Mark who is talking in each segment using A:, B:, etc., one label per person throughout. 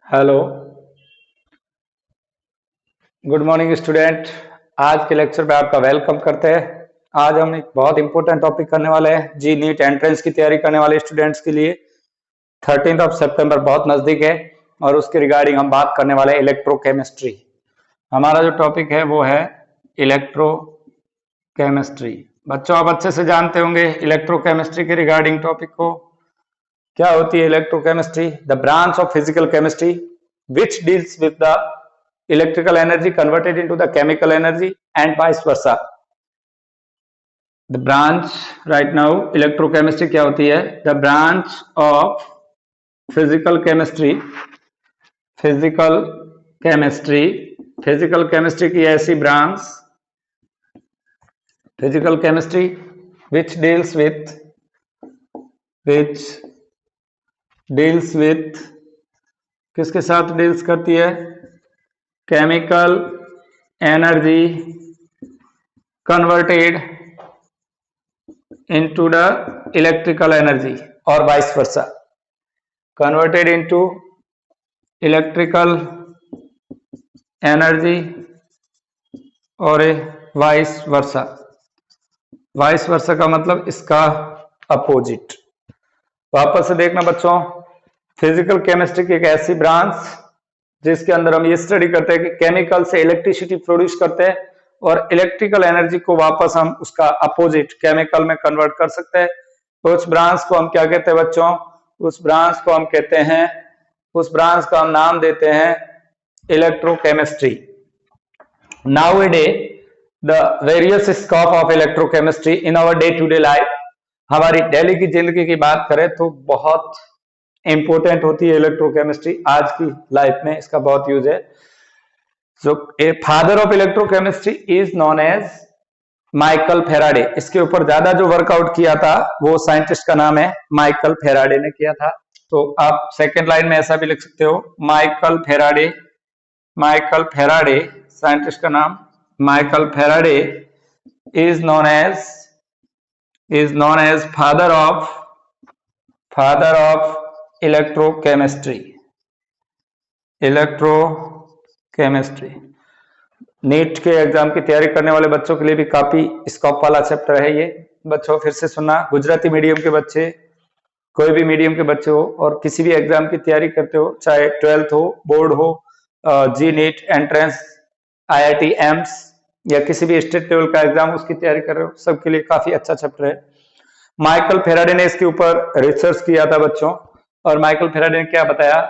A: Hello, good morning student. आज के lecture में आपका वेलकम करते हैं। आज हम एक बहुत इंपॉर्टेंट टॉपिक करने वाले हैं। जी नीट एंट्रेंस की तैयारी करने वाले स्टूडेंट्स के लिए 13 सितंबर बहुत नजदीक है और उसके रिगार्डिंग हम बात करने वाले हैं इलेक्ट्रोकेमिस्ट्री। हमारा जो टॉपिक है वो है इलेक्ट्रोकेमिस्ट्री। बच्चों आप अच्छे से जानते होंगे इलेक्ट्रोकेमिस्ट्री के रिगार्डिंग टॉपिक को। क्या होती है electrochemistry? The branch of physical chemistry which deals with the electrical energy converted into the chemical energy and vice versa. The branch right now electrochemistry क्या होती है? The branch of physical chemistry physical chemistry की ऐसी branch physical chemistry which deals with किसके साथ deals करती है? Chemical energy converted into the electrical energy और vice versa. Converted into electrical energy और वाइस वर्सा। वाइस वर्सा का मतलब इसका अपोजिट। वापस से देखना बच्चों, फिजिकल केमिस्ट्री की एक ऐसी ब्रांच जिसके अंदर हम ये स्टडी करते हैं कि केमिकल से इलेक्ट्रिसिटी प्रोड्यूस करते हैं और इलेक्ट्रिकल एनर्जी को वापस हम उसका अपोजिट केमिकल में कन्वर्ट कर सकते हैं। उस ब्रांच को हम क्या कहते हैं बच्चों? उस ब्रांच को हम नाम देते हैं electrochemistry. Nowadays the various scope of electrochemistry in our day to day life. हमारी डेली की जिंदगी की बात करें तो बहुत इंपोर्टेंट होती है इलेक्ट्रोकेमिस्ट्री। आज की लाइफ में इसका बहुत यूज है। So a father of electrochemistry is known as Michael Faraday. इसके ऊपर ज्यादा जो वर्कआउट किया था वो साइंटिस्ट का नाम है माइकल फेराडे ने किया था। तो आप सेकेंड लाइन में ऐसा भी लिख सकते हो, माइकल फेराडे साइंटिस्ट का नाम Michael Faraday is known as father of electrochemistry. NEET के एग्जाम की तैयारी करने वाले बच्चों के लिए भी काफी स्कोप वाला चैप्टर है ये। बच्चों फिर से सुनना, गुजराती मीडियम के बच्चे, कोई भी मीडियम के बच्चे हो और किसी भी एग्जाम की तैयारी करते हो, चाहे 12th हो, बोर्ड हो, जी नीट एंट्रेंस, IIT एम्स या किसी भी स्टेट लेवल का एग्जाम उसकी तैयारी कर रहे हो, सबके लिए काफी अच्छा चैप्टर है। माइकल फेराडे ने इसके ऊपर रिसर्च किया था बच्चों, और माइकल फेराडे ने क्या बताया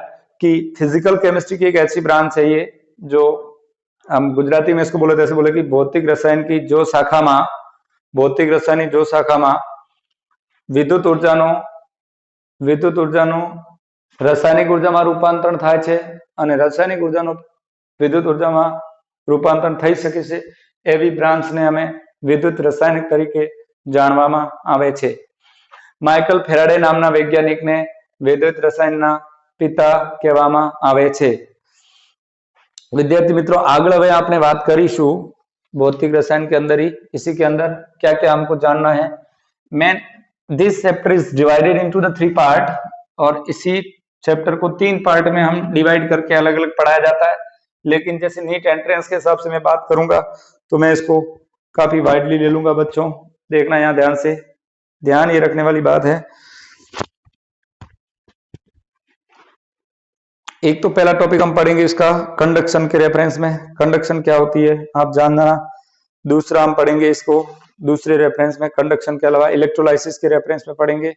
A: कि फिजिकल केमिस्ट्री की एक ऐसी ब्रांच है ये, जो हम गुजराती में इसको बोले, जैसे बोले कि भौतिक रसायन की जो शाखाમાં વિદ્યુત ઉર્જાનું રાસાયણિક ઉર્જામાં રૂપાંતરણ થાય છે અને રાસાયણિક ઉર્જાનું વિદ્યુત ઉર્જામાં રૂપાંતરણ થઈ શકે છે, એવી બ્રાન્ચને અમે વિદ્યુત રાસાયણિક તરીકે જાણવામાં આવે છે। માઇકલ ફેરાડે નામના વૈજ્ઞાનિકને વિદ્યુત રસાયણના પિતા કહેવામાં આવે છે। विद्यार्थी मित्रों, आगे હવે આપણે વાત કરીશું भौतिक रसायन के अंदर ही। इसी के अंदर क्या क्या हमको जानना है। This chapter is divided into the 3 part, और इसी चैप्टर को 3 पार्ट में हम डिवाइड करके अलग अलग पढ़ाया जाता है। लेकिन जैसे नीट एंट्रेंस के हिसाब से मैं बात करूंगा तो मैं इसको काफी वाइडली ले लूंगा। बच्चों देखना, यहाँ ध्यान ये रखने वाली बात है। एक तो पहला टॉपिक हम पढ़ेंगे इसका कंडक्शन के रेफरेंस में, कंडक्शन क्या होती है आप जानना। दूसरा हम पढ़ेंगे इसको दूसरे रेफरेंस में, कंडक्शन के अलावा इलेक्ट्रोलाइसिस के रेफरेंस में पढ़ेंगे।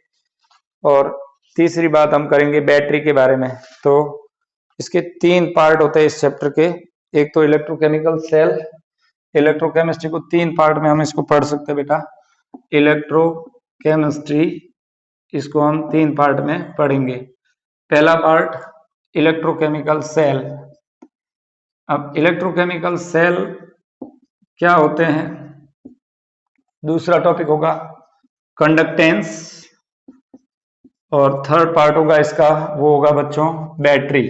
A: और तीसरी बात हम करेंगे बैटरी के बारे में। तो इसके 3 पार्ट होते हैं इस चैप्टर के। एक तो इलेक्ट्रोकेमिकल सेल, इलेक्ट्रोकेमिस्ट्री को 3 पार्ट में हम इसको पढ़ सकते हैं बेटा। इलेक्ट्रोकेमिस्ट्री इसको हम 3 पार्ट में पढ़ेंगे। पहला पार्ट इलेक्ट्रोकेमिकल सेल। अब इलेक्ट्रोकेमिकल सेल क्या होते हैं। दूसरा टॉपिक होगा कंडक्टेंस, और थर्ड पार्ट होगा इसका, वो होगा बच्चों बैटरी।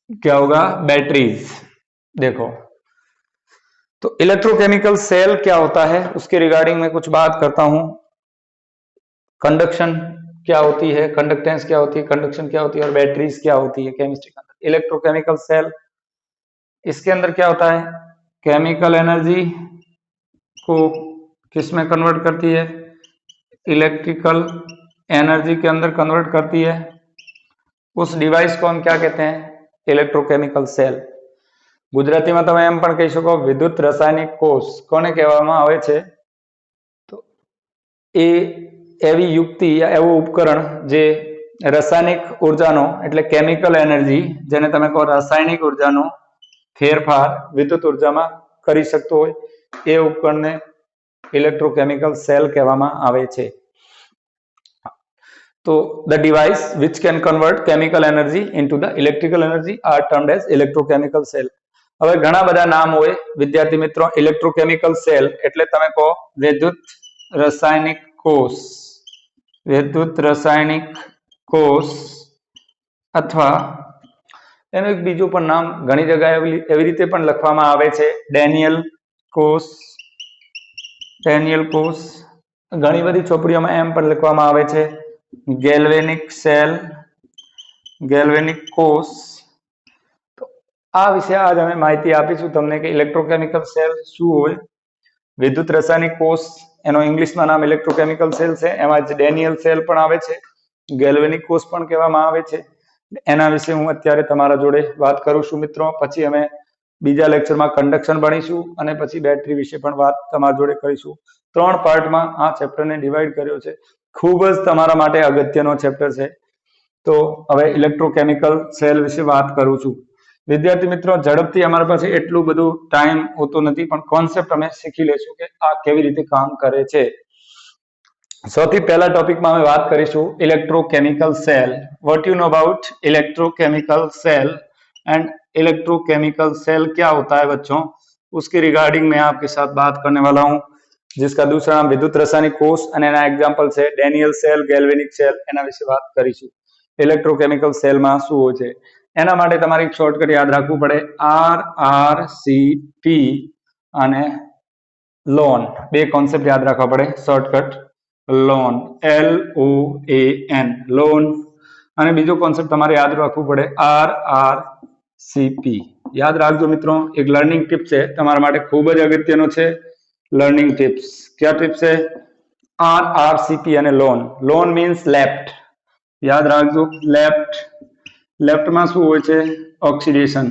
A: क्या होगा? बैटरीज। देखो, तो इलेक्ट्रोकेमिकल सेल क्या होता है उसके रिगार्डिंग में कुछ बात करता हूं। कंडक्शन क्या होती है, कंडक्टेंस क्या होती है, कंडक्शन क्या होती है और बैटरीज क्या होती है केमिस्ट्री के अंदर। इलेक्ट्रोकेमिकल सेल, इसके अंदर क्या होता है, केमिकल एनर्जी को किस में कन्वर्ट करती है, इलेक्ट्रिकल एनर्जी के अंदर कन्वर्ट करती है। उस डिवाइस को हम क्या कहते हैं, ઇલેક્ટ્રોકેમિકલ સેલ। ગુજરાતીમાં તમે એમ પણ કહી શકો વિદ્યુત રાસાયણિક કોષ કોને કહેવામાં આવે છે, તો એ એવી યુક્તિ યા એવું ઉપકરણ જે રાસાયણિક ઉર્જાનો એટલે કેમિકલ એનર્જી, જેને તમે કહો રાસાયણિક ઉર્જાનો ફેરફાર વિદ્યુત ઉર્જામાં કરી શકતો હોય એ ઉપકરણને ઇલેક્ટ્રોકેમિકલ સેલ કહેવામાં આવે છે। તો the device which can convert chemical energy into the electrical energy are termed as electrochemical cell। હવે ઘણા બધા નામ હોય વિદ્યાર્થી મિત્રો, ઇલેક્ટ્રોકેમિકલ સેલ એટલે તમે કહો વિદ્યુત રાસાયણિક કોષ, વિદ્યુત રાસાયણિક કોષ, અથવા એનું એક બીજું પણ નામ ઘણી જગ્યાએ એવી રીતે પણ લખવામાં આવે છે, ડેનિયલ કોષ, ડેનિયલ કોષ। ઘણી બધી ચોપડીઓમાં એમ પણ લખવામાં આવે છે ગેલ્વેનિક સેલ, ગેલ્વેનિક કોષ। તો આ વિશે આજ અમે માહિતી આપીશું તમને કે ઇલેક્ટ્રોકેમિકલ સેલ શું હોય। વિદ્યુત રાસાયણિક કોષ એનો ઇંગ્લિશમાં નામ ઇલેક્ટ્રોકેમિકલ સેલ છે, એમાં જ ડેનિયલ સેલ પણ આવે છે, ગેલ્વેનિક કોષ પણ કહેવામાં આવે છે। એના વિશે હું અત્યારે તમારા જોડે વાત કરું છું મિત્રો। પછી અમે બીજા લેક્ચરમાં કંડક્શન ભણીશું અને પછી બેટરી વિશે પણ વાત તમારા જોડે કરીશું। 3 પાર્ટમાં આ ચેપ્ટરને ડિવાઈડ કર્યો છે। ખૂબ જ તમારા માટે અગત્યનો ચેપ્ટર છે। તો હવે ઇલેક્ટ્રોકેમિકલ સેલ વિશે વાત કરું છું। વિદ્યાર્થી મિત્રો ઝડપથી, અમારા પાસે એટલું બધું ટાઈમ હોતો નથી, પણ કોન્સેપ્ટ અમે શીખી લેશું કે આ કેવી રીતે કામ કરે છે। સૌથી પહેલા ટોપિકમાં અમે વાત કરીશું electrochemical cell. What you know about electrochemical cell and electrochemical cell क्या होता है बच्चों, उसके रिगार्डिंग मैं आपके साथ बात करने वाला हूं, जिसका दूसरा नाम विद्युत रासायनिक कोष અને એના એક્ઝામ્પલ છે ડેનિયલ સેલ, ગેલ્વેનિક સેલ। એના વિશે વાત કરીશું। ઇલેક્ટ્રોકેમિકલ સેલમાં શું હોય છે એના માટે તમારે એક શોર્ટકટ યાદ રાખવું પડે, RRCP અને લોન, બે કોન્સેપ્ટ યાદ રાખવા પડે શોર્ટકટ, લોન LOAN, લોન, અને બીજો કોન્સેપ્ટ તમારે યાદ રાખવું પડે RRCP। યાદ રાખજો મિત્રો, એક લર્નિંગ ટિપ છે તમારા માટે, ખૂબ જ અગત્યનો છે લર્નિંગ ટિપ્સ। क्या टिप्स है, RRCP અને લોન। લોન મીન્સ લેફ્ટ, યાદ રાખજો લેફ્ટ। લેફ્ટ માં શું હોય છે, oxidation,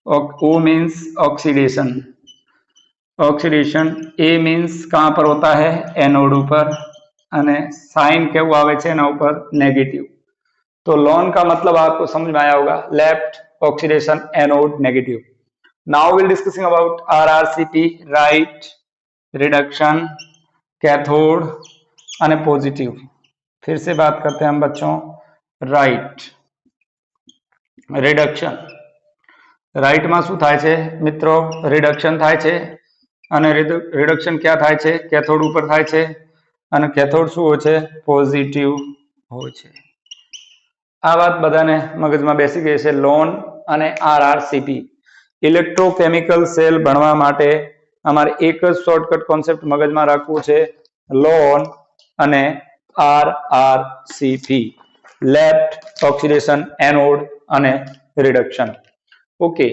A: O means oxidation, oxidation. A means कहां पर होता है, एनोड ऊपर, અને साइन કેવું આવે છે એના ઉપર, नेगेटिव। तो लोन का मतलब आपको समझ में आया होगा, left, oxidation, anode, negative. Now will discussing about RRCP, right, reduction, cathode અને पॉजिटिव। फिर से बात करते हैं हम बच्चों, राइट, रिडक्शन। राइट में શું થાય છે મિત્રો, રિડક્શન થાય છે, અને રિડક્શન ક્યાં થાય છે, કેથોડ ઉપર થાય છે, અને કેથોડ શું હોય છે, પોઝિટિવ હોય છે। આ વાત બધાને મગજમાં બેસી ગઈ છે, લોન અને RRCP। ઇલેક્ટ્રોકેમિકલ સેલ ભણવા માટે અમારે એક જ શોર્ટકટ કોન્સેપ્ટ મગજમાં રાખવું છે, લોન અને RRCP, લેફ્ટ, ઓક્સિડેશન, એનોડ અને રિડક્શન। ઓકે,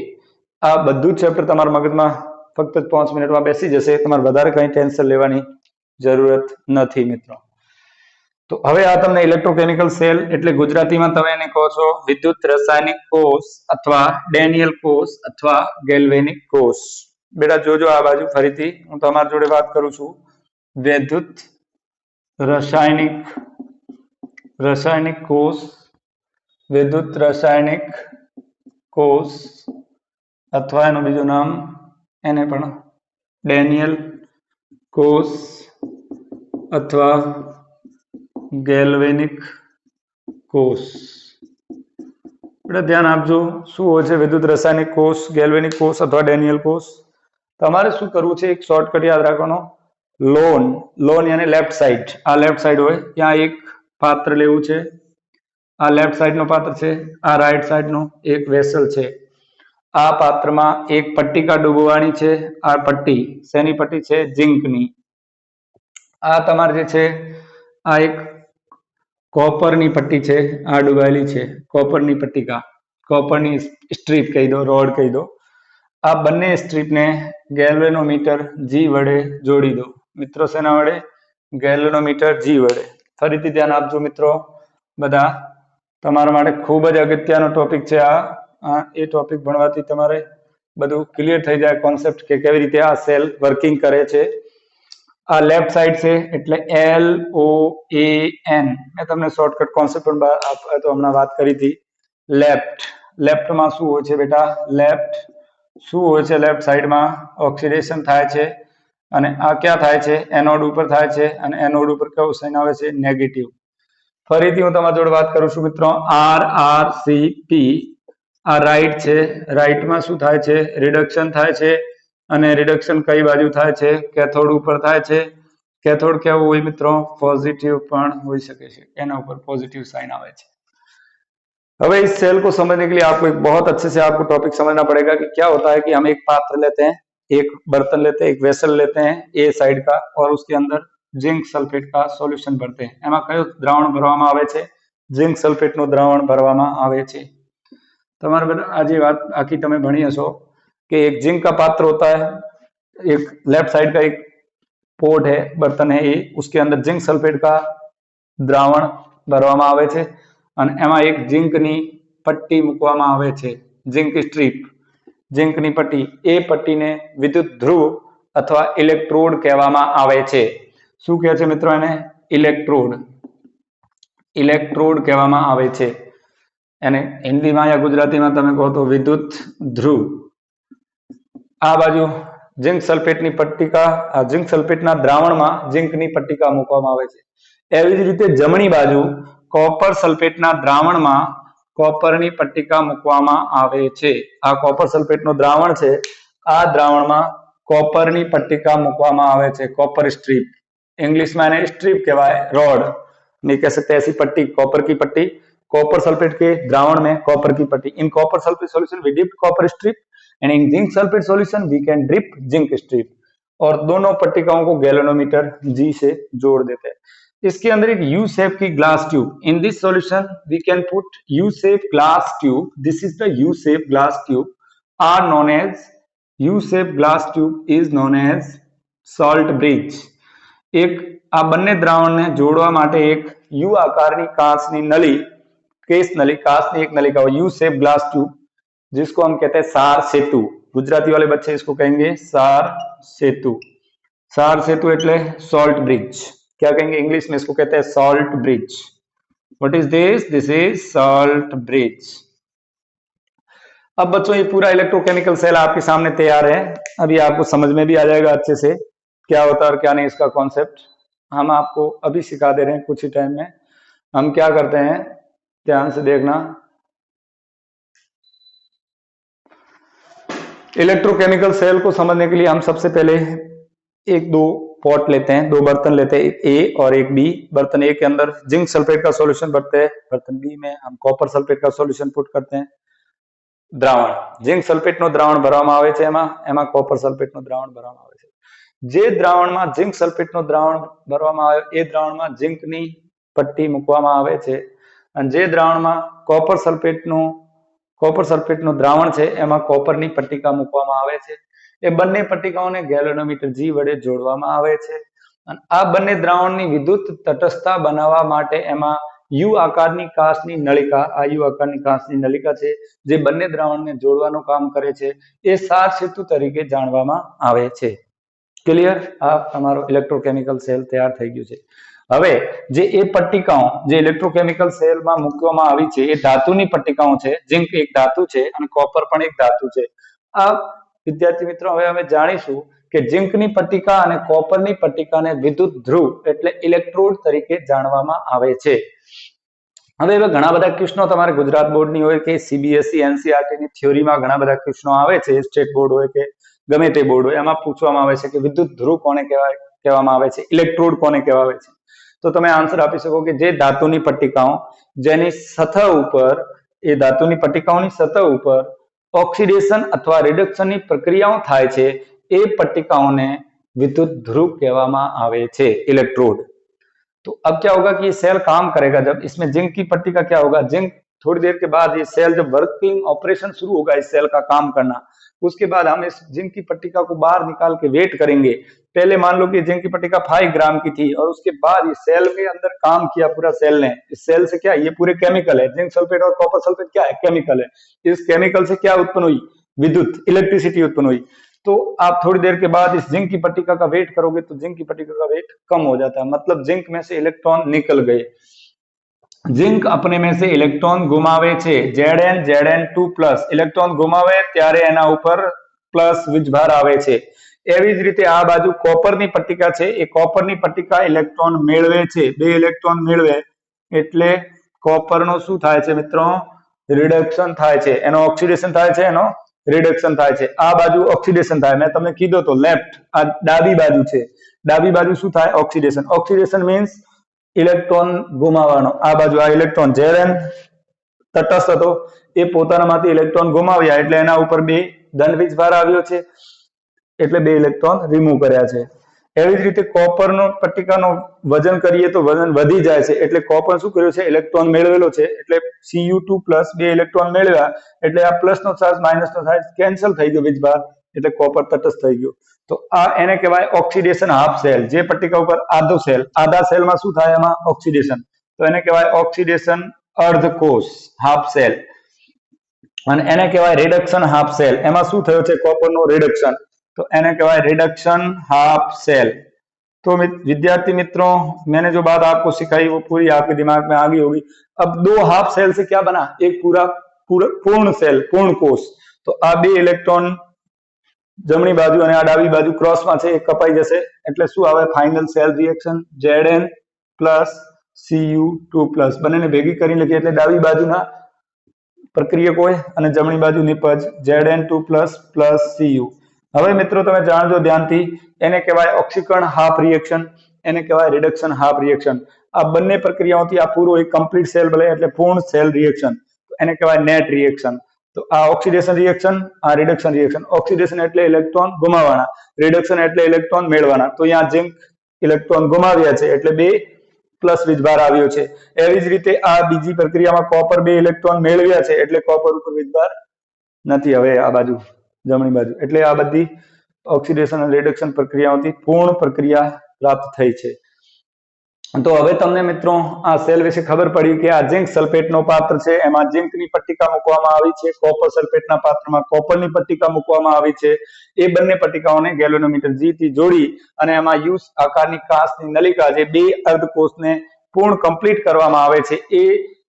A: આ બધું જ ચેપ્ટર તમારા મગજમાં ફક્ત 5 મિનિટમાં બેસી જશે, તમારે વધારે કંઈ ટેન્શન લેવાની જરૂરત નથી મિત્રો। તો હવે આ તમને ઇલેક્ટ્રોકેમિકલ સેલ એટલે ગુજરાતીમાં તમે એને કહો છો વિદ્યુત રાસાયણિક કોષ અથવા ડેનિયલ કોષ અથવા ગેલ્વેનિક કોષ। બેટા જોજો આ બાજુ, ફરીથી હું તમારા જોડે વાત કરું છું, વિદ્યુત રાસાયણિક કોષ, વિદ્યુત રાસાયણિક કોષ, અથવા એનું બીજું નામ એને પણ ડેનિયલ કોષ અથવા ગેલ્વેનિક કોષ। એટલે ધ્યાન આપજો શું હોય છે વિદ્યુત રાસાયણિક કોષ, ગેલ્વેનિક કોષ અથવા ડેનિયલ કોષ। તમારે શું કરવું છે, એક શોર્ટકટ યાદ રાખવાનો, લોન, લોન यानी લેફ્ટ સાઈડ, આ લેફ્ટ સાઈડ હોય ત્યાં એક પાત્ર લેવું છે, આ લેફ્ટ સાઈડ નો પાત્ર છે, આ રાઈટ સાઈડ નો એક વેસલ છે। આ પાત્રમાં એક પટ્ટિકા ડૂબવાની છે, આ પટ્ટી શેની પટ્ટી છે, ઝિંકની। આ તમારે જે છે આ એક કોપરની પટ્ટી છે, આ ડૂબાયેલી છે, કોપરની પટ્ટિકા, કોપરની સ્ટ્રીપ કહી દો, રોડ કહી દો. આ બંને સ્ટ્રીપને ગેલ્વેનોમીટર જી વડે જોડી દો. મિત્રો શેના વડે? ગેલ્વેનોમીટર જી વડે. ફરીથી ધ્યાન આપજો મિત્રો, બધા તમારા માટે ખૂબ જ અગત્યનો ટોપિક છે આ. એ ટોપિક ભણવાથી તમારે બધું ક્લિયર થઈ જાય કોન્સેપ્ટ કે કેવી રીતે આ સેલ વર્કિંગ કરે છે. આ લેફ્ટ સાઈડ છે એટલે LOAN. મેં તમને શોર્ટકટ કોન્સેપ્ટ પણ તો હમણાં વાત કરી હતી. લેફ્ટ, લેફ્ટમાં શું હોય છે બેટા? લેફ્ટ શું હોય છે? લેફ્ટ સાઈડમાં ઓક્સિડેશન થાય છે અને આ ક્યાં થાય છે? એનોડ ઉપર થાય છે અને એનોડ ઉપર કયું સાઇન આવે છે? નેગેટિવ. ફરીથી હું તમારી જોડે વાત કરું છું મિત્રો. RRCP, આ રાઈટ છે, રાઈટમાં શું થાય છે? રિડક્શન થાય છે અને રિડક્શન કઈ બાજુ થાય છે? કેથોડ ઉપર થાય છે. कैथोड क्या हुई मित्रों? पॉजिटिव पण हो सके एना ऊपर पॉजिटिव साइन आवे छे। अब इस सेल को समझने के लिए आपको एक बहुत अच्छे से आपको टॉपिक समझना पड़ेगा कि क्या होता है कि हम एक पात्र लेते हैं, एक बर्तन लेते हैं, एक वेसल लेते हैं ए साइड का, और उसके अंदर जिंक सल्फेट का सोल्यूशन भरते हैं। एमा कयो द्रावण भरवामां आवे छे? जिंक सल्फेट नो द्रावण भरवामां आवे छे। तमारे बधा आज बात आखी तमे भणी हशो कि एक जिंक का पात्र होता है, एक लेफ्ट साइड का एक पोट है, बर्तन है ये, उसके अंदर जिंक सल्फेट का द्रावण भरवामां आवे छे અને એમાં એક ઝિંકની પટ્ટી મૂકવામાં આવે છે, ઝિંક સ્ટ્રીપ, ઝિંકની પટ્ટી. એ પટ્ટીને વિદ્યુત ધ્રુવ અથવા ઇલેક્ટ્રોડ કહેવામાં આવે છે. શું કહે છે મિત્રો એને? ઇલેક્ટ્રોડ. ઇલેક્ટ્રોડ કહેવામાં આવે છે. એને હિન્દીમાં યા ગુજરાતીમાં તમે કહો તો વિદ્યુત ધ્રુવ. આ બાજુ ઝિંક સલ્ફેટની પટ્ટિકા, આ ઝિંક સલ્ફેટના દ્રાવણમાં ઝિંકની પટ્ટિકા મૂકવામાં આવે છે. એવી જ રીતે જમણી બાજુ કોપર સલ્ફેટના દ્રાવણમાં કોપરની પટ્ટિકા મૂકવામાં આવે છે. આ કોપર સલ્ફેટનું દ્રાવણ છે, આ દ્રાવણમાં કોપરની પટ્ટિકા મૂકવામાં આવે છે, કોपर स्ट्रीप. इंग्लिश में એને स्ट्रीप કહેવાય, रोड नहीं कह सकते ऐसी पट्टी, कॉपर की पट्टी. कॉपर सल्फेट के द्रावण में कॉपर की पट्टी. In copper sulphate solution we dip copper strip and in zinc sulphate solution we can drip zinc strip. और दोनों पट्टिकाओं को गैल्वेनोमीटर जी से जोड़ देते हैं. इसके अंदर एक यू शेप की glass tube. In this solution we can put U shape glass tube. This is the U shape glass tube are known as, U shape glass tube is known as salt bridge. एक आ बन्ने द्रावणने जोड़वा माटे एक you आकारनी कांचनी नली, case नली, कांचनी एक नलिका हो, यू शेप ग्लास ट्यूब, जिसको हम कहते हैं सार सेतु. गुजराती वाले बच्चे इसको कहेंगे सार सेतु. सार सेतु एटले सॉल्ट ब्रिज. क्या कहेंगे इंग्लिश में? इसको कहते हैं salt bridge. What is this? This is salt bridge. अब बच्चों ये पूरा इलेक्ट्रोकेमिकल सेल आपके सामने तैयार है. अभी आपको समझ में भी आ जाएगा अच्छे से क्या होता है और क्या नहीं, इसका कॉन्सेप्ट हम आपको अभी सिखा दे रहे हैं कुछ ही टाइम में. हम क्या करते हैं, ध्यान से देखना. इलेक्ट्रोकेमिकल सेल को समझने के लिए हम सबसे पहले एक दो पॉट लेते हैं, दो बर्तन लेते हैं, एक ए और एक बी. बर्तन ए के अंदर जिंक सल्फेट का सॉल्यूशन भरते हैं, बर्तन बी में हम कॉपर सल्फेट का सॉल्यूशन पुट करते हैं. द्रावण जिंक सल्फेट नो द्रावण भरवामां आवे छे, एमां कॉपर सल्फेट नो द्रावण भरवामां आवे छे. जे द्रावणमां जिंक सल्फेट नो द्रावण भरवामां आवे ए द्रावणमां जिंकनी पट्टी मूकवामां आवे छे, અને જે દ્રાવણમાં કોપર સલ્ફેટનું દ્રાવણ છે એમાં કોપરની પટ્ટિકા મૂકવામાં આવે છે. એ બંને પટ્ટિકાઓને ગેલ્વેનોમીટર જી વડે જોડવામાં આવે છે અને આ બંને દ્રાવણની વિદ્યુત તટસ્થતા બનાવવા માટે એમાં યુ આકારની કાચની નળિકા, આ યુ આકારની કાચની નળિકા છે જે બંને દ્રાવણને જોડવાનું કામ કરે છે, એ સાર સેતુ તરીકે જાણવામાં આવે છે. ક્લિયર? આ તમારો ઇલેક્ટ્રોકેમિકલ સેલ તૈયાર થઈ ગયું છે. હવે જે એ પટ્ટિકાઓ જે ઇલેક્ટ્રોકેમિકલ સેલમાં મૂકવામાં આવી છે એ ધાતુની પટ્ટિકાઓ છે. ઝિંક એક ધાતુ છે અને કોપર પણ એક ધાતુ છે. આ વિદ્યાર્થી મિત્રો હવે અમે જાણીશું કે ઝિંકની પટ્ટિકા અને કોપરની પટ્ટિકાને વિદ્યુત ધ્રુવ એટલે ઇલેક્ટ્રોડ તરીકે જાણવામાં આવે છે. હવે ઘણા બધા ક્વેશ્ચનો તમારે ગુજરાત બોર્ડની હોય કે સીબીએસઈ એનસીઈઆરટી ની થિયોરીમાં ઘણા બધા ક્વેશ્ચનો આવે છે, સ્ટેટ બોર્ડ હોય કે ગમે તે બોર્ડ હોય, એમાં પૂછવામાં આવે છે કે વિદ્યુત ધ્રુવ કોને કહેવામાં આવે છે, ઇલેક્ટ્રોડ કોને કહેવામાં આવે છે. તો તમે આન્સર આપી શકો કે જે ધાતુની પટ્ટિકાઓ જેની સતહ ઉપર, એ ધાતુની પટ્ટિકાઓની સતહ ઉપર ઓક્સિડેશન અથવા રિડક્શનની પ્રક્રિયાઓ થાય છે એ પટ્ટિકાઓને વિદ્યુત ધ્રુવ કહેવામાં આવે છે, ઇલેક્ટ્રોડ. तो अब क्या होगा कि ये सेल काम करेगा जब इसमें जिंक की पट्टी का क्या होगा, जिंक थोड़ी देर के बाद ये सेल जब वर्किंग ऑपरेशन शुरू होगा इस सेल का काम करना, उसके बाद हम इस जिंक की पट्टिका को बाहर निकाल के वेट करेंगे। पहले मान लो कि जिंक की पट्टिका 5 ग्राम की थी और उसके बाद ये सेल के अंदर काम किया पूरा सेल ने। इस सेल से क्या, ये पूरे केमिकल है, जिंक सल्फेट और कॉपर सल्फेट क्या है, केमिकल है। इस केमिकल से क्या उत्पन्न हुई, विद्युत इलेक्ट्रिसिटी उत्पन्न हुई। तो आप थोड़ी देर के बाद इस जिंक की पट्टिका का वेट करोगे तो जिंक की पट्टिका का वेट कम हो जाता है, मतलब जिंक में से इलेक्ट्रॉन निकल गए। जिंक अपने में से ઇલેક્ટ્રોન ગુમાવે છે, Zn2+ ઇલેક્ટ્રોન ગુમાવે ત્યારે એના ઉપર પ્લસ વીજભાર આવે છે। એવી જ રીતે આ બાજુ કોપરની પટ્ટિકા છે, એ કોપરની પટ્ટિકા ઇલેક્ટ્રોન મેળવે છે, 2 ઇલેક્ટ્રોન મેળવે એટલે કોપરનો શું થાય છે મિત્રો, રિડક્શન થાય છે, એનો ઓક્સિડેશન થાય છે, એનો રિડક્શન થાય છે। આ બાજુ ઓક્સિડેશન થાય, મેં તમને કીધું તો લેફ્ટ, આ ડાબી બાજુ છે, ડાબી બાજુ શું થાય, ઓક્સિડેશન। ઓક્સિડેશન મીન્સ ઇલેક્ટ્રોન ગુમાવવાનો। આ બાજુ આ ઇલેક્ટ્રોન Zn તટસ્થ હતો, એ પોતાનામાંથી ઇલેક્ટ્રોન ગુમાવ્યા એટલે એના ઉપર 2 ધન વીજભાર આવ્યો છે, એટલે 2 ઇલેક્ટ્રોન રિમૂવ કર્યા છે। એવી જ રીતે કોપરનો પટ્ટિકાનો વજન કરીએ તો વજન વધી જાય છે, એટલે કોપર શું કર્યું છે, ઇલેક્ટ્રોન મેળવેલો છે એટલે Cu2+, 2 ઇલેક્ટ્રોન મેળવ્યા એટલે આ પ્લસનો ચાર્જ માઇનસનો ચાર્જ કેન્સલ થઈ ગયો વીજભાર, એટલે કોપર તટસ્થ થઈ ગયો। તો આ એને કહેવાય ઓક્સિડેશન હાફ સેલ। જે પટ્ટિકા ઉપર આધો સેલ, આધા સેલમાં શું થાય, એમાં ઓક્સિડેશન, તો એને કહેવાય ઓક્સિડેશન અર્ધ કોષ હાફ સેલ। અને એને કહેવાય રિડક્શન હાફ સેલ। એમાં શું થયું છે, કોપરનો રિડક્શન, तो એને કહેવાય रिडक्शन हाफ सेल। तो विद्यार्थी मित्रों, मैंने जो बात आपको सिखाई वो पूरी आपके दिमाग में आ गई होगी। अब 2 हाफ सेल से क्या बना, एक पूरा पूर्ण सेल, पूर्ण कोष। तो आ 2 इलेक्ट्रॉन जमणी बाजू અને આ ડાબી બાજુ ક્રોસમાં છે, એ કપાઈ જશે એટલે શું આવે, ફાઇનલ સેલ રિએક્શન Zn+Cu2+, બંનેને ભેગી કરીને લખીએ એટલે ડાબી બાજુના પ્રક્રિયક હોય અને જમણી બાજુ નિપજ Zn2++Cu। હવે મિત્રો તમે જાણજો ધ્યાનથી, એને કહેવાય ઓક્સીકરણ હાફ રિએક્શન, એને કહેવાય રિડક્શન હાફ રિએક્શન। આ બંને પ્રક્રિયાઓથી આ પૂરો એક કમ્પ્લીટ સેલ બને એટલે પૂર્ણ સેલ રિએક્શન, એને કહેવાય નેટ રિએક્શન। તો આ ઓક્સિડેશન રિએક્શન, આ રિડક્શન રિએક્શન। ઓક્સિડેશન એટલે ઇલેક્ટ્રોન ગુમાવવાના, રિડક્શન એટલે ઇલેક્ટ્રોન મેળવવાના। તો અહીંયા जिंक ઇલેક્ટ્રોન ગુમાવ્યા છે એટલે 2 પ્લસ વીજભાર આવ્યો છે। એવી જ રીતે આ બીજી પ્રક્રિયામાં કોપર 2 ઇલેક્ટ્રોન મેળવ્યા છે એટલે કોપર ઉપર વીજભાર નથી હવે આ બાજુ જમણી બાજુ, એટલે આ બધી ઓક્સિડેશન અને રિડક્શન પ્રક્રિયાઓથી પૂર્ણ પ્રક્રિયા પ્રાપ્ત થઈ છે। તો હવે તમને મિત્રો આ સેલ વિશે ખબર પડી કે આ जिंक સલ્ફેટનો પાત્ર છે, એમાં जिंकની પટ્ટિકા મૂકવામાં આવી છે, કોપર સલ્ફેટના પાત્રમાં કોપરની પટ્ટિકા મૂકવામાં આવી છે। એ બંને પટ્ટિકાઓને ગેલ્વેનોમીટર G થી જોડી અને એમાં યુ આકારની કાચની નલિકા જે 2 અર્ધકોષને પૂર્ણ કમ્પ્લીટ કરવામાં આવે છે, એ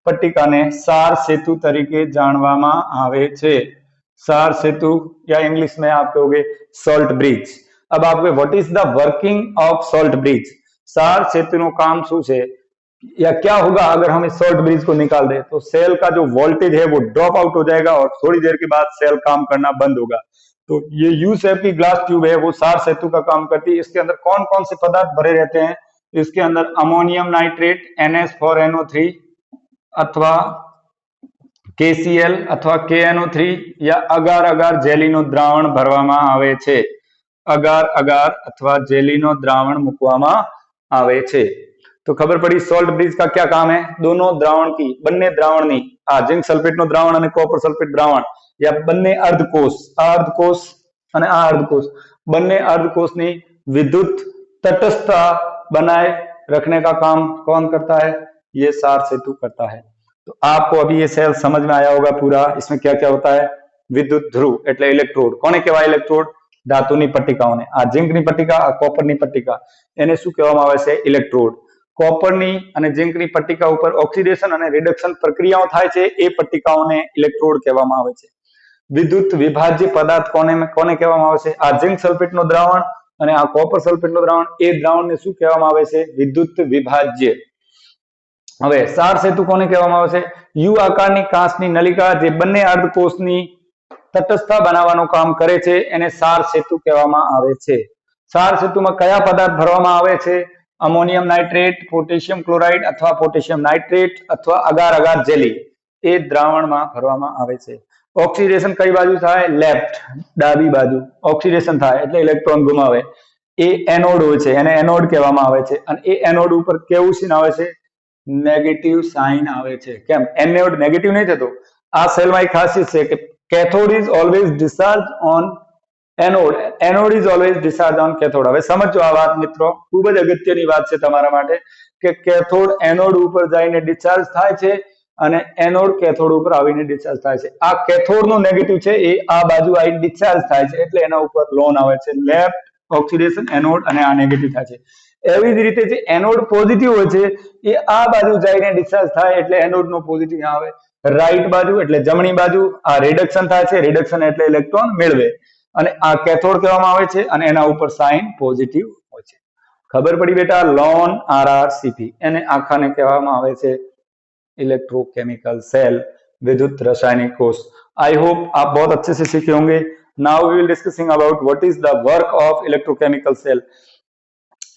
A: પટ્ટિકાને સાર સેતુ તરીકે જાણવામાં આવે છે। सार सेतु या इंग्लिश में आप कहोगे सॉल्ट ब्रिज। अब आपको what is the working of salt bridge, सार सेतु नो काम शू है या क्या होगा अगर हम इस सॉल्ट ब्रिज को निकाल दें, तो सेल का जो वोल्टेज है वो ड्रॉप आउट हो जाएगा और थोड़ी देर के बाद सेल काम करना बंद होगा। तो ये यू शेप की ग्लास ट्यूब है, वो सार सेतु का काम करती है। इसके अंदर कौन कौन से पदार्थ भरे रहते हैं, इसके अंदर अमोनियम नाइट्रेट NH4NO3 अथवा KCl अथवा KNO3 या अगार अगार जेलीनो द्रावण भरवामां आवे छे। अगार अगार अथवा जेलीनो द्रावण मूकवामां आवे छे। तो खबर पड़ी सॉल्ट ब्रिज का क्या काम है, दोनों द्रावण की, बन्ने द्रावणनी, आ जिंक सल्फेटनो द्रावण અને કોપર સલ્ફેટ દ્રાવણ या बन्ने अर्धकोष, आ अर्धकोष અને આ अर्धकोष, बन्ने अर्धकोषनी विद्युत तटस्थता बनाए रखने का काम कौन करता है, ये सार सेतु करता है। तो आपको अभी ये सेल समझ में आया होगा पूरा, इसमें क्या क्या होता है, विद्युत ध्रुव એટલે ઇલેક્ટ્રોડ, કોને કહેવાય ઇલેક્ટ્રોડ, ધાતુની પટ્ટિકાઓને। આ जिंकની પટ્ટિકા, આ કોપરની પટ્ટિકા, એને શું કહેવામાં આવે છે, ઇલેક્ટ્રોડ। કોપરની અને जिंकની પટ્ટિકા ઉપર ઓક્સિડેશન અને રિડક્શન પ્રક્રિયાઓ થાય છે, એ પટ્ટિકાઓને ઇલેક્ટ્રોડ કહેવામાં આવે છે। વિદ્યુત વિભાજ્ય પદાર્થ કોને કહેવામાં આવે છે, આ जिंक સલ્ફેટનો દ્રાવણ અને આ કોપર સલ્ફેટનો દ્રાવણ, એ દ્રાવણને શું કહેવામાં આવે છે, વિદ્યુત વિભાજ્ય। હવે સાર સેતુ કોને કહેવામાં આવે છે, યુ આકારની કાચની નલિકા જે બંને અર્ધકોષની તટસ્થતા બનાવવાનું કામ કરે છે, એને સાર સેતુ કહેવામાં આવે છે। સાર સેતુમાં કયા પદાર્થ ભરવામાં આવે છે, અમોનિયમ નાઇટ્રેટ, પોટેશિયમ ક્લોરાઇડ અથવા પોટેશિયમ નાઇટ્રેટ અથવા અગાર અગાર જેલી, એ દ્રાવણમાં ભરવામાં આવે છે। ઓક્સિડેશન કઈ બાજુ થાય, લેફ્ટ, ડાબી બાજુ ઓક્સિડેશન થાય એટલે ઇલેક્ટ્રોન ગુમાવે। એ એનોડ હોય છે, એને એનોડ કહેવામાં આવે છે. અને એ એનોડ ઉપર કેવું સાઇન આવે છે? નેગેટિવ સાઇન આવે છે. કેમ? એનોડ નેગેટિવ નહીં થતો. આ સેલમાં એક ખાસિયત છે કે cathode is always discharge on anode, anode is always discharge on cathode. હવે સમજો આ વાત મિત્રો, ખૂબ જ અગત્યની વાત છે તમારા માટે કે કેથોડ એનોડ ઉપર જઈને ડિસ્ચાર્જ થાય છે અને એનોડ કેથોડ ઉપર આવીને ડિસ્ચાર્જ થાય છે. આ કેથોડ નું નેગેટિવ છે એ આ બાજુ આવીને ડિસ્ચાર્જ થાય છે એટલે એના ઉપર લોન આવે છે. લેફ્ટ ઓક્સિડેશન એનોડ અને આ નેગેટિવ થાય છે. એવી જ રીતે જે એનોડ પોઝિટિવ હોય છે એ આ બાજુ જઈને ડિસ્ચાર્જ થાય એટલે એનોડ નો પોઝિટિવ આવે. રાઈટ બાજુ એટલે જમણી બાજુ આ રિડક્શન થાય છે. રિડક્શન એટલે ઇલેક્ટ્રોન મેળવે અને આ કેથોડ કહેવામાં આવે છે અને એના ઉપર સાઇન પોઝિટિવ હોય છે. खबर पड़ी बेटा? लॉन RRCP એને આખાને કહેવામાં આવે છે इलेक्ट्रोकेमिकल सेल, विद्युत रासायनिक कोष. आई होप आप बहुत अच्छे से सीखे होंगे. Now we will discussing about what is the work of electrochemical cell.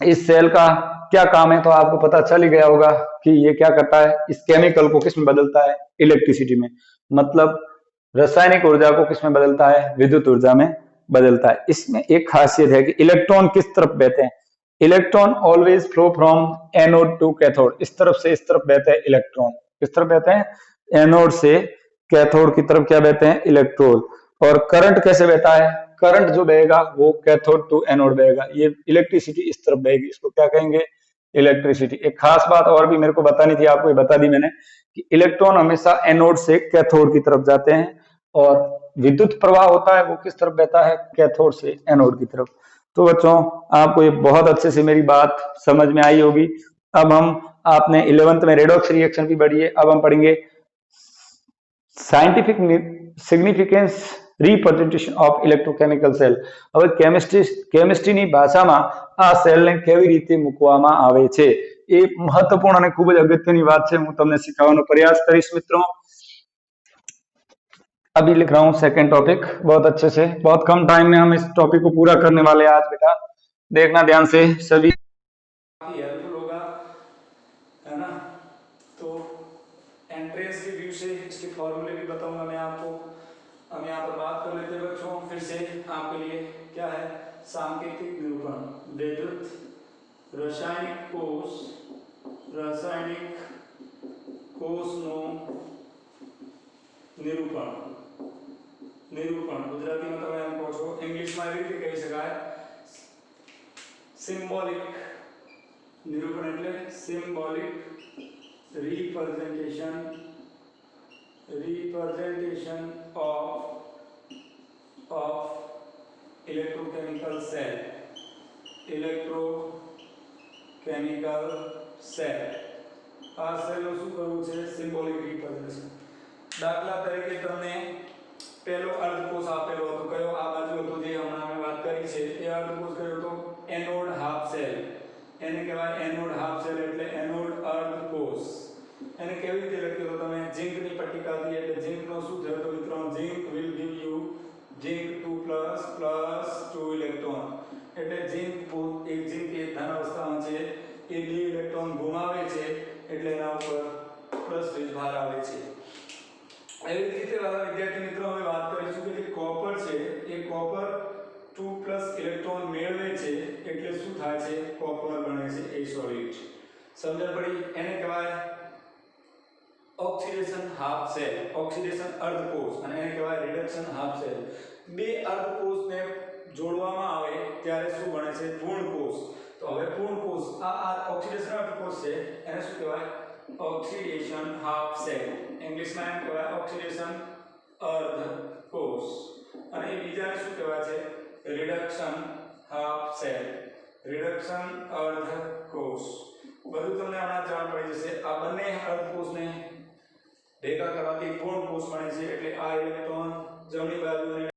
A: इस सेल का क्या काम है तो आपको पता चल ही गया होगा कि ये क्या करता है. इस केमिकल को किसमें बदलता है? इलेक्ट्रिसिटी में. मतलब रासायनिक ऊर्जा को किसमें बदलता है? विद्युत ऊर्जा में बदलता है. इसमें एक खासियत है कि इलेक्ट्रॉन किस तरफ बहते हैं? Electron always flow from anode to cathode. इस तरफ से इस तरफ बहते हैं इलेक्ट्रॉन. किस तरफ बहते हैं? एनोड से कैथोड की तरफ क्या बहते हैं? इलेक्ट्रॉन. और करंट कैसे बहता है? करंट जो बहेगा वो कैथोड टू एनोड बहेगा. ये इलेक्ट्रिसिटी इस तरफ बहेगी. इसको क्या कहेंगे? इलेक्ट्रिसिटी. एक खास बात और भी मेरे को बतानी थी, आपको ये बता दी मैंने कि इलेक्ट्रॉन हमेशा एनोड से कैथोड की तरफ जाते हैं और विद्युत प्रवाह होता है वो किस तरफ बहता है? कैथोड से एनोड की तरफ. तो बच्चों आपको ये बहुत अच्छे से मेरी बात समझ में आई होगी. अब हम आपने 11th में रेडॉक्स रिएक्शन भी पढ़ी है. अब हम पढ़ेंगे scientific significance representation of electrochemical cell. હવે કેમિસ્ટ્રીની ભાષામાં આ સેલને કેવી રીતે મૂકવામાં આવે છે એ મહત્વપૂર્ણ અને ખૂબ જ અગત્યની વાત છે. હું તમને શીખવવાનો પ્રયાસ કરીશ મિત્રો. अभी लिख रहा हूँ सेकंड टॉपिक बहुत अच्छे से. बहुत कम टाइम में हम इस टॉपिक को पूरा करने वाले हैं आज बेटा. देखना ध्यान से सभी. हेल्पफुल होगा है ना. तो एंट्रेंस के व्यू से इसके फॉर्मूले भी बताऊंगा मैं आपको. हम यहाँ पर बात कर लेते हैं बच्चों फिर से आपके लिए. क्या है? सांकेतिक निरूपण. विद्युत रासायनिक कोष नो निरूपण. गुजराती में તમે એમ કહો છો, ઇંગ્લિશમાં એવી રીતે કહી શકાય સિમ્બોલિક નિરૂપણ એટલે symbolic representation of electrochemical cell. આ સેલનું શું કરવું છે? Symbolic representation. દાખલા તરીકે તમને પહેલો અર્ધકોષ આપેલો હતો. કયો? આ બાજુ હતો જે હમણાં અમે વાત કરી છે. એ અર્ધકોષ કયો હતો? Anode half cell. એને કહેવાય એનોડ હાફ સેલ એટલે એનોડ અર્ધકોષ. એને કેવી રીતે લખ્યું તો તમે ઝિંકની પટ્ટિકા હતી એટલે ઝિંકનો શું થયો તો મિત્રો? Zinc will give you zinc 2++2 electron. એટલે ઝિંક એક ધન અવસ્થામાં છે એ 2 ઇલેક્ટ્રોન ગુમાવે છે એટલે એના ઉપર પ્લસ વીજભાર આવે છે. એવી રીતે વાલા વિદ્યાર્થી મિત્રો હવે વાત કરીશું કે જે કોપર છે એ કોપર 2+ ઇલેક્ટ્રોન મેળવે છે એટલે શું થાય છે? કોપર બને છે એ સોલિડ. સમજણ પડી? એને કહેવાય ઓક્સિડેશન હાફ સેલ, ઓક્સિડેશન અર્ધકોષ, અને એને કહેવાય રિડક્શન હાફ સેલ. બે અર્ધકોષને જોડવામાં આવે ત્યારે શું બને છે? પૂર્ણ કોષ. તો હવે પૂર્ણ કોષ આ ઓક્સિડેશન અર્ધકોષ છે એને શું કહેવાય? Oxidation half cell. ઇંગ્લિશમાં એમ કહેવાય ઓક્સિડેશન અર્ધકોષ. અને એ બીજાને શું કહેવાય છે? રિડક્શન હાફ સેલ, રિડક્શન અર્ધકોષ. બધું તમને હમણાં જાણ પડી જશે. આ બંને અર્ધકોષને ભેગા કરવાથી પૂર્ણ કોષ બને છે એટલે આ ઇલેક્ટ્રોન જમણી બાજુ